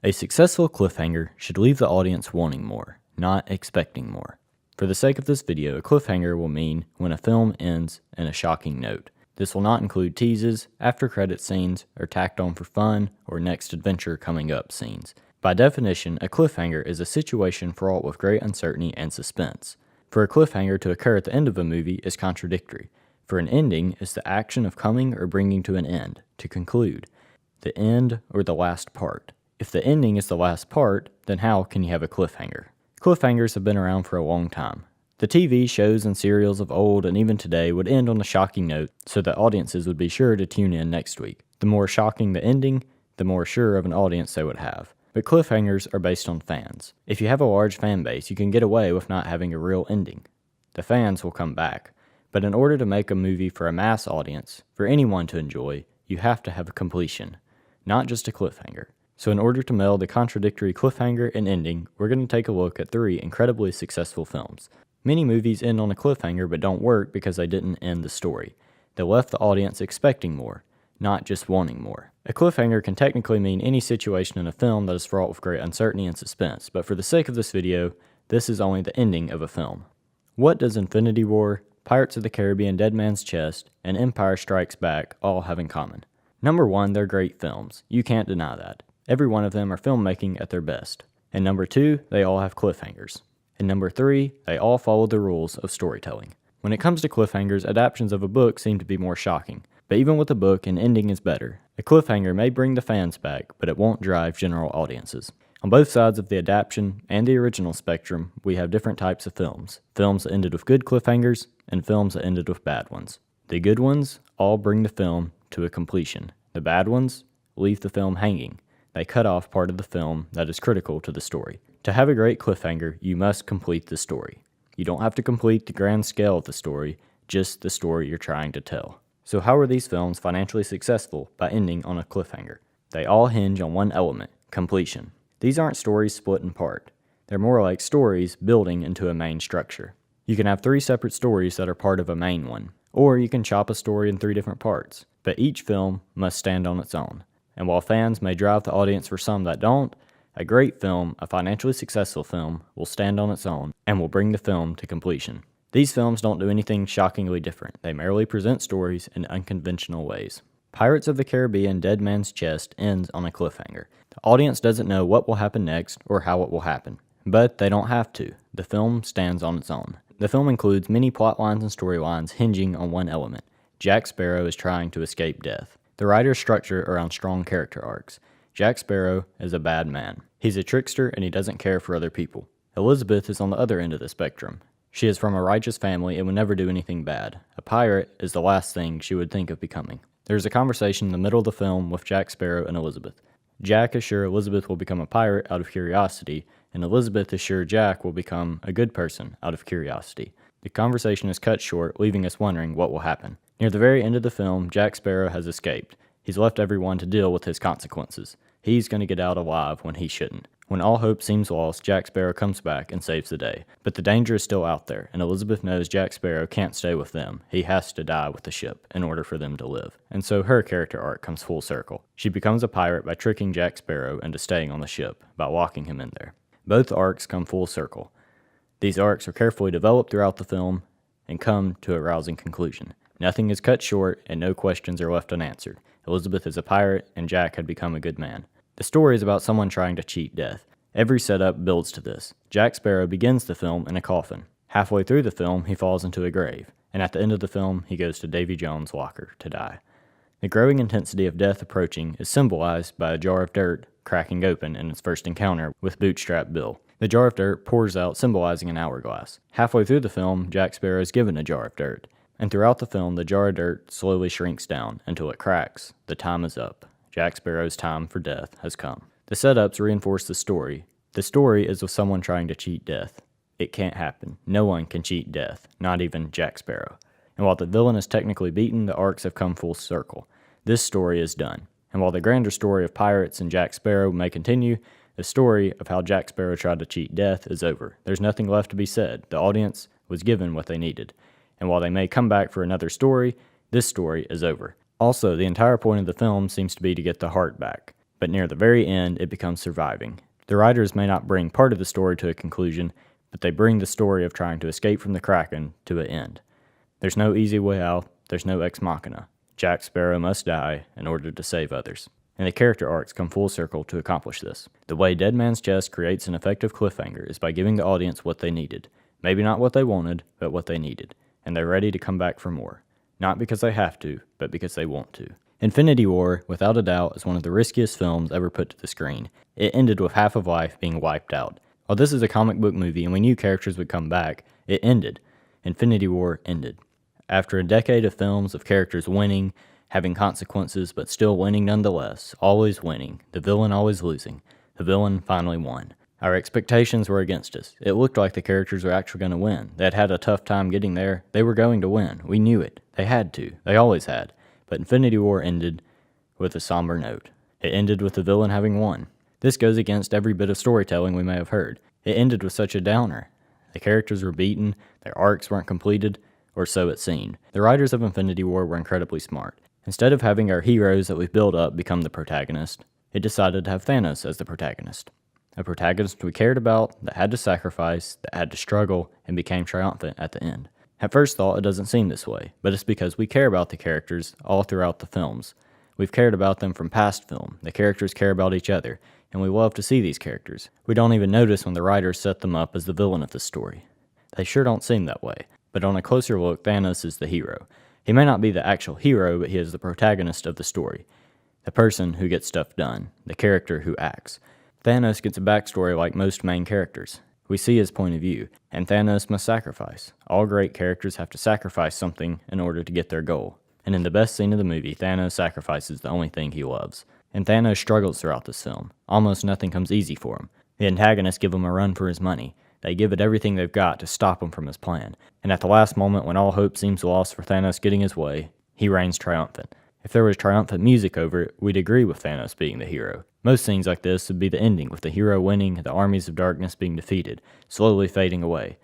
A successful cliffhanger should leave the audience wanting more, not expecting more. For the sake of this video, a cliffhanger will mean when a film ends in a shocking note. This will not include teases, after-credit scenes, or tacked on for fun, or next adventure coming up scenes. By definition, a cliffhanger is a situation fraught with great uncertainty and suspense. For a cliffhanger to occur at the end of a movie is contradictory. For an ending is the action of coming or bringing to an end, to conclude. The end or the last part. If the ending is the last part, then how can you have a cliffhanger? Cliffhangers have been around for a long time. The TV shows and serials of old and even today would end on a shocking note so that audiences would be sure to tune in next week. The more shocking the ending, the more sure of an audience they would have. But cliffhangers are based on fans. If you have a large fan base, you can get away with not having a real ending. The fans will come back. But in order to make a movie for a mass audience, for anyone to enjoy, you have to have a completion, not just a cliffhanger. So in order to meld the contradictory cliffhanger and ending, we're going to take a look at 3 incredibly successful films. Many movies end on a cliffhanger but don't work because they didn't end the story. They left the audience expecting more, not just wanting more. A cliffhanger can technically mean any situation in a film that is fraught with great uncertainty and suspense, but for the sake of this video, this is only the ending of a film. What does Infinity War, Pirates of the Caribbean, Dead Man's Chest, and Empire Strikes Back all have in common? Number 1, they're great films. You can't deny that. Every one of them are filmmaking at their best. And number 2, they all have cliffhangers. And number 3, they all follow the rules of storytelling. When it comes to cliffhangers, adaptations of a book seem to be more shocking. But even with a book, an ending is better. A cliffhanger may bring the fans back, but it won't drive general audiences. On both sides of the adaptation and the original spectrum, we have different types of films. Films that ended with good cliffhangers, and films that ended with bad ones. The good ones all bring the film to a completion. The bad ones leave the film hanging. They cut off part of the film that is critical to the story. To have a great cliffhanger, you must complete the story. You don't have to complete the grand scale of the story, just the story you're trying to tell. So how are these films financially successful by ending on a cliffhanger? They all hinge on one element, completion. These aren't stories split in part. They're more like stories building into a main structure. You can have 3 separate stories that are part of a main one, or you can chop a story in 3 different parts, but each film must stand on its own. And while fans may drive the audience for some that don't, a great film, a financially successful film, will stand on its own and will bring the film to completion. These films don't do anything shockingly different. They merely present stories in unconventional ways. Pirates of the Caribbean Dead Man's Chest ends on a cliffhanger. The audience doesn't know what will happen next or how it will happen. But they don't have to. The film stands on its own. The film includes many plot lines and storylines hinging on one element. Jack Sparrow is trying to escape death. The writer's structure around strong character arcs. Jack Sparrow is a bad man. He's a trickster and he doesn't care for other people. Elizabeth is on the other end of the spectrum. She is from a righteous family and would never do anything bad. A pirate is the last thing she would think of becoming. There's a conversation in the middle of the film with Jack Sparrow and Elizabeth. Jack is sure Elizabeth will become a pirate out of curiosity, and Elizabeth is sure Jack will become a good person out of curiosity. The conversation is cut short, leaving us wondering what will happen. Near the very end of the film, Jack Sparrow has escaped. He's left everyone to deal with his consequences. He's going to get out alive when he shouldn't. When all hope seems lost, Jack Sparrow comes back and saves the day. But the danger is still out there, and Elizabeth knows Jack Sparrow can't stay with them. He has to die with the ship in order for them to live. And so her character arc comes full circle. She becomes a pirate by tricking Jack Sparrow into staying on the ship, by locking him in there. Both arcs come full circle. These arcs are carefully developed throughout the film and come to a rousing conclusion. Nothing is cut short and no questions are left unanswered. Elizabeth is a pirate and Jack had become a good man. The story is about someone trying to cheat death. Every setup builds to this. Jack Sparrow begins the film in a coffin. Halfway through the film, he falls into a grave. And at the end of the film, he goes to Davy Jones' locker to die. The growing intensity of death approaching is symbolized by a jar of dirt cracking open in its first encounter with Bootstrap Bill. The jar of dirt pours out, symbolizing an hourglass. Halfway through the film, Jack Sparrow is given a jar of dirt. And throughout the film, the jar of dirt slowly shrinks down until it cracks. The time is up. Jack Sparrow's time for death has come. The setups reinforce the story. The story is of someone trying to cheat death. It can't happen. No one can cheat death, not even Jack Sparrow. And while the villain is technically beaten, the arcs have come full circle. This story is done. And while the grander story of pirates and Jack Sparrow may continue, the story of how Jack Sparrow tried to cheat death is over. There's nothing left to be said. The audience was given what they needed. And while they may come back for another story, this story is over. Also, the entire point of the film seems to be to get the heart back. but near the very end it becomes surviving. The writers may not bring part of the story to a conclusion, but they bring the story of trying to escape from the Kraken to an end. There's no easy way out, there's no ex machina. Jack Sparrow must die in order to save others. And the character arcs come full circle to accomplish this. The way Dead Man's Chest creates an effective cliffhanger is by giving the audience what they needed. Maybe not what they wanted, but what they needed. And they're ready to come back for more. Not because they have to, but because they want to. Infinity War, without a doubt, is one of the riskiest films ever put to the screen. It ended with half of life being wiped out. While this is a comic book movie and we knew characters would come back, it ended. Infinity War ended. After a decade of films of characters winning, having consequences but still winning nonetheless, always winning, the villain always losing, the villain finally won. Our expectations were against us. It looked like the characters were actually going to win. They had had a tough time getting there. They were going to win. We knew it. They had to. They always had. But Infinity War ended with a somber note. It ended with the villain having won. This goes against every bit of storytelling we may have heard. It ended with such a downer. The characters were beaten, their arcs weren't completed, or so it seemed. The writers of Infinity War were incredibly smart. Instead of having our heroes that we've built up become the protagonist, it decided to have Thanos as the protagonist. A protagonist we cared about, that had to sacrifice, that had to struggle, and became triumphant at the end. At first thought, it doesn't seem this way, but it's because we care about the characters all throughout the films. We've cared about them from past film. The characters care about each other, and we love to see these characters. We don't even notice when the writers set them up as the villain of the story. They sure don't seem that way, but on a closer look, Thanos is the hero. He may not be the actual hero, but he is the protagonist of the story. The person who gets stuff done, the character who acts. Thanos gets a backstory like most main characters. We see his point of view, and Thanos must sacrifice. All great characters have to sacrifice something in order to get their goal. And in the best scene of the movie, Thanos sacrifices the only thing he loves. And Thanos struggles throughout this film. Almost nothing comes easy for him. The antagonists give him a run for his money. They give it everything they've got to stop him from his plan. And at the last moment, when all hope seems lost for Thanos getting his way, he reigns triumphant. If there was triumphant music over it, we'd agree with Thanos being the hero. Most scenes like this would be the ending, with the hero winning, the armies of darkness being defeated, slowly fading away.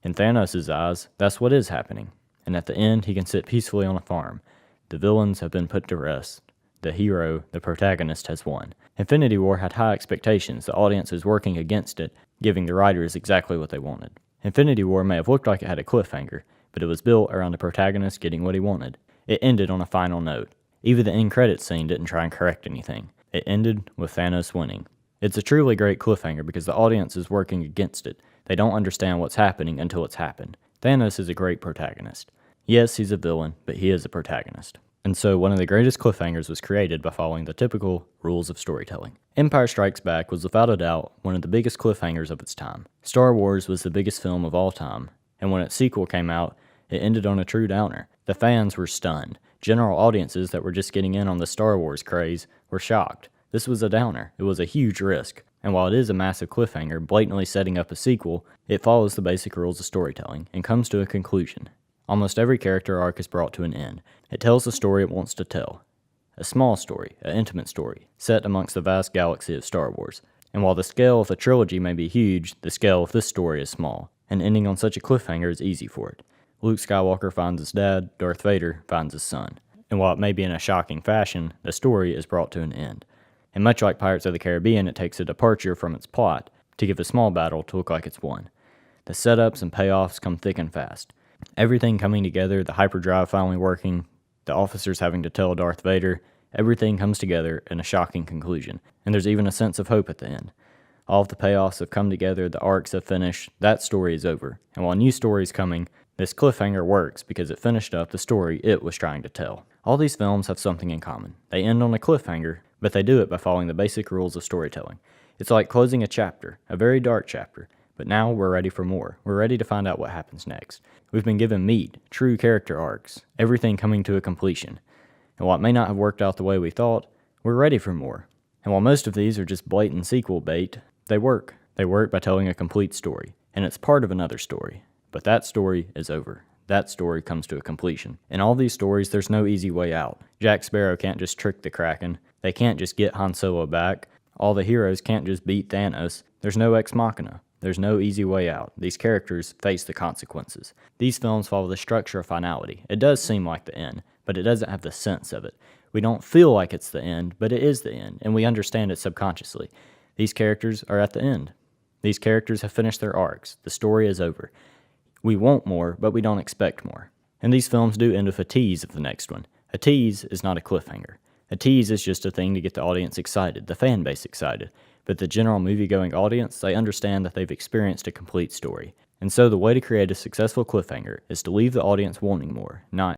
In Thanos' eyes, that's what is happening. And at the end, he can sit peacefully on a farm. The villains have been put to rest. The hero, the protagonist, has won. Infinity War had high expectations. The audience is working against it, giving the writers exactly what they wanted. Infinity War may have looked like it had a cliffhanger, but it was built around the protagonist getting what he wanted. It ended on a final note. Even the end credits scene didn't try and correct anything. It ended with Thanos winning. It's a truly great cliffhanger because the audience is working against it. They don't understand what's happening until it's happened. Thanos is a great protagonist. Yes, he's a villain, but he is a protagonist. And so one of the greatest cliffhangers was created by following the typical rules of storytelling. Empire Strikes Back was without a doubt one of the biggest cliffhangers of its time. Star Wars was the biggest film of all time, and when its sequel came out, it ended on a true downer. The fans were stunned. General audiences that were just getting in on the Star Wars craze were shocked. This was a downer. It was a huge risk. And while it is a massive cliffhanger, blatantly setting up a sequel, it follows the basic rules of storytelling and comes to a conclusion. Almost every character arc is brought to an end. It tells the story it wants to tell. A small story, an intimate story, set amongst the vast galaxy of Star Wars. And while the scale of the trilogy may be huge, the scale of this story is small, and ending on such a cliffhanger is easy for it. Luke Skywalker finds his dad, Darth Vader finds his son. And while it may be in a shocking fashion, the story is brought to an end. And much like Pirates of the Caribbean, it takes a departure from its plot to give a small battle to look like it's won. The setups and payoffs come thick and fast. Everything coming together, the hyperdrive finally working, the officers having to tell Darth Vader, everything comes together in a shocking conclusion. And there's even a sense of hope at the end. All of the payoffs have come together, the arcs have finished, that story is over. And while a new story is coming, this cliffhanger works because it finished up the story it was trying to tell. All these films have something in common. They end on a cliffhanger, but they do it by following the basic rules of storytelling. It's like closing a chapter, a very dark chapter, but now we're ready for more. We're ready to find out what happens next. We've been given meat, true character arcs, everything coming to a completion. And while it may not have worked out the way we thought, we're ready for more. And while most of these are just blatant sequel bait, they work. They work by telling a complete story, and it's part of another story. But that story is over. That story comes to a completion. In all these stories, there's no easy way out. Jack Sparrow can't just trick the Kraken. They can't just get Han Solo back. All the heroes can't just beat Thanos. There's no ex machina. There's no easy way out. These characters face the consequences. These films follow the structure of finality. It does seem like the end, but it doesn't have the sense of it. We don't feel like it's the end, but it is the end, and we understand it subconsciously. These characters are at the end. These characters have finished their arcs. The story is over. We want more, but we don't expect more. And these films do end with a tease of the next one. A tease is not a cliffhanger. A tease is just a thing to get the audience excited, the fan base excited. But the general movie-going audience, they understand that they've experienced a complete story. And so the way to create a successful cliffhanger is to leave the audience wanting more, not